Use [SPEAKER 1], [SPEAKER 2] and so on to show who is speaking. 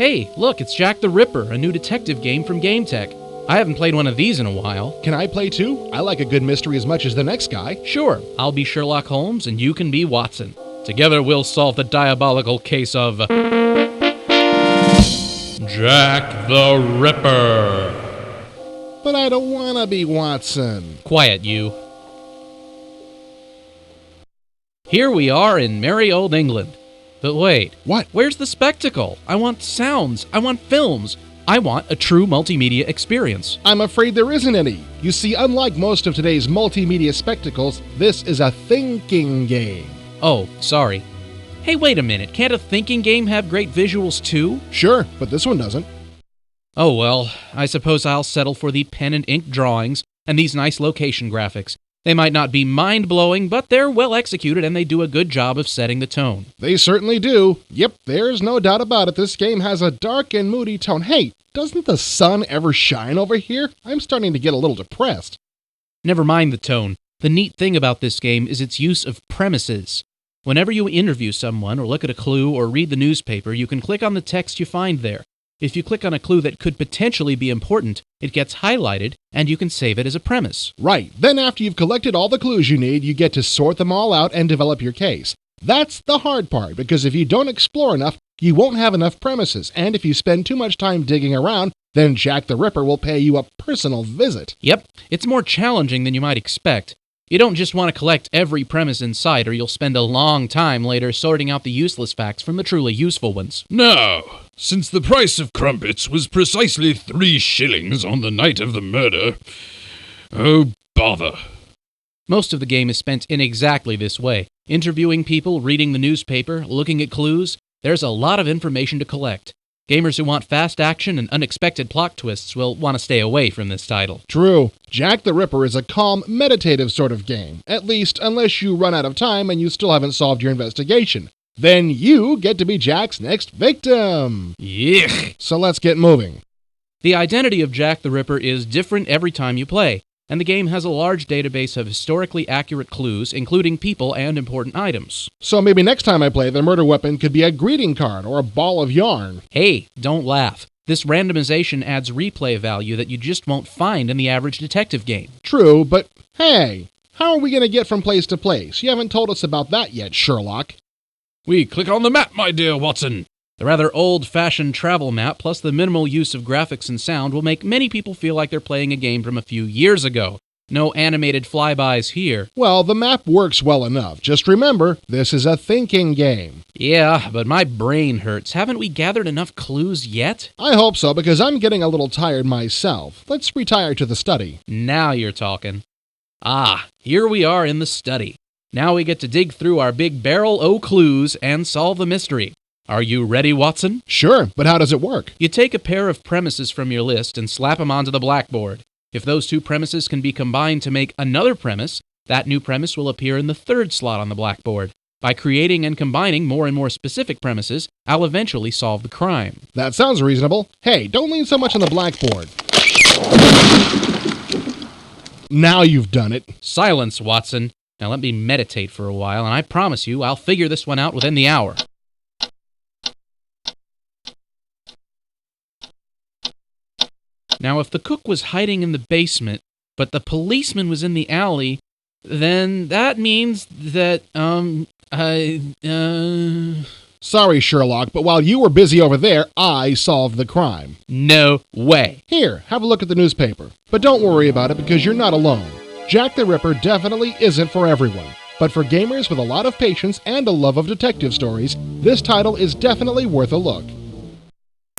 [SPEAKER 1] Hey, look, it's Jack the Ripper, a new detective game from GameTech. I haven't played one of these in a while.
[SPEAKER 2] Can I play too? I like a good mystery as much as the next guy.
[SPEAKER 1] Sure, I'll be Sherlock Holmes and you can be Watson. Together we'll solve the diabolical case of Jack the Ripper.
[SPEAKER 2] But I don't want to be Watson.
[SPEAKER 1] Quiet, you. Here we are in merry old England. But wait.
[SPEAKER 2] What?
[SPEAKER 1] Where's the spectacle? I want sounds. I want films. I want a true multimedia experience.
[SPEAKER 2] I'm afraid there isn't any. You see, unlike most of today's multimedia spectacles, this is a thinking game.
[SPEAKER 1] Oh, sorry. Hey, wait a minute. Can't a thinking game have great visuals too?
[SPEAKER 2] Sure, but this one doesn't.
[SPEAKER 1] Oh well, I suppose I'll settle for the pen and ink drawings and these nice location graphics. They might not be mind-blowing, but they're well executed and they do a good job of setting the tone.
[SPEAKER 2] They certainly do. Yep, there's no doubt about it. This game has a dark and moody tone. Hey, doesn't the sun ever shine over here? I'm starting to get a little depressed.
[SPEAKER 1] Never mind the tone. The neat thing about this game is its use of premises. Whenever you interview someone or look at a clue or read the newspaper, you can click on the text you find there. If you click on a clue that could potentially be important, it gets highlighted, and you can save it as a premise.
[SPEAKER 2] Right. Then after you've collected all the clues you need, you get to sort them all out and develop your case. That's the hard part, because if you don't explore enough, you won't have enough premises, and if you spend too much time digging around, then Jack the Ripper will pay you a personal visit.
[SPEAKER 1] Yep, it's more challenging than you might expect. You don't just want to collect every premise in sight, or you'll spend a long time later sorting out the useless facts from the truly useful ones.
[SPEAKER 3] Now, since the price of crumpets was precisely 3 shillings on the night of the murder, oh, bother.
[SPEAKER 1] Most of the game is spent in exactly this way. Interviewing people, reading the newspaper, looking at clues. There's a lot of information to collect. Gamers who want fast action and unexpected plot twists will want to stay away from this title.
[SPEAKER 2] True. Jack the Ripper is a calm, meditative sort of game. At least, unless you run out of time and you still haven't solved your investigation. Then you get to be Jack's next victim.
[SPEAKER 1] Yuck!
[SPEAKER 2] So let's get moving.
[SPEAKER 1] The identity of Jack the Ripper is different every time you play, and the game has a large database of historically accurate clues, including people and important items.
[SPEAKER 2] So maybe next time I play, the murder weapon could be a greeting card or a ball of yarn.
[SPEAKER 1] Hey, don't laugh. This randomization adds replay value that you just won't find in the average detective game.
[SPEAKER 2] True, but hey, how are we going to get from place to place? You haven't told us about that yet, Sherlock.
[SPEAKER 3] We click on the map, my dear Watson.
[SPEAKER 1] The rather old-fashioned travel map plus the minimal use of graphics and sound will make many people feel like they're playing a game from a few years ago. No animated flybys here.
[SPEAKER 2] Well, the map works well enough. Just remember, this is a thinking game.
[SPEAKER 1] Yeah, but my brain hurts. Haven't we gathered enough clues yet?
[SPEAKER 2] I hope so, because I'm getting a little tired myself. Let's retire to the study.
[SPEAKER 1] Now you're talking. Ah, here we are in the study. Now we get to dig through our big barrel o' clues and solve the mystery. Are you ready, Watson?
[SPEAKER 2] Sure, but how does it work?
[SPEAKER 1] You take a pair of premises from your list and slap them onto the blackboard. If those 2 premises can be combined to make another premise, that new premise will appear in the 3rd slot on the blackboard. By creating and combining more and more specific premises, I'll eventually solve the crime.
[SPEAKER 2] That sounds reasonable. Hey, don't lean so much on the blackboard. Now you've done it.
[SPEAKER 1] Silence, Watson. Now let me meditate for a while, and I promise you I'll figure this one out within the hour. Now, if the cook was hiding in the basement, but the policeman was in the alley, then that means that,
[SPEAKER 2] Sorry, Sherlock, but while you were busy over there, I solved the crime.
[SPEAKER 1] No way.
[SPEAKER 2] Here, have a look at the newspaper. But don't worry about it because you're not alone. Jack the Ripper definitely isn't for everyone. But for gamers with a lot of patience and a love of detective stories, this title is definitely worth a look.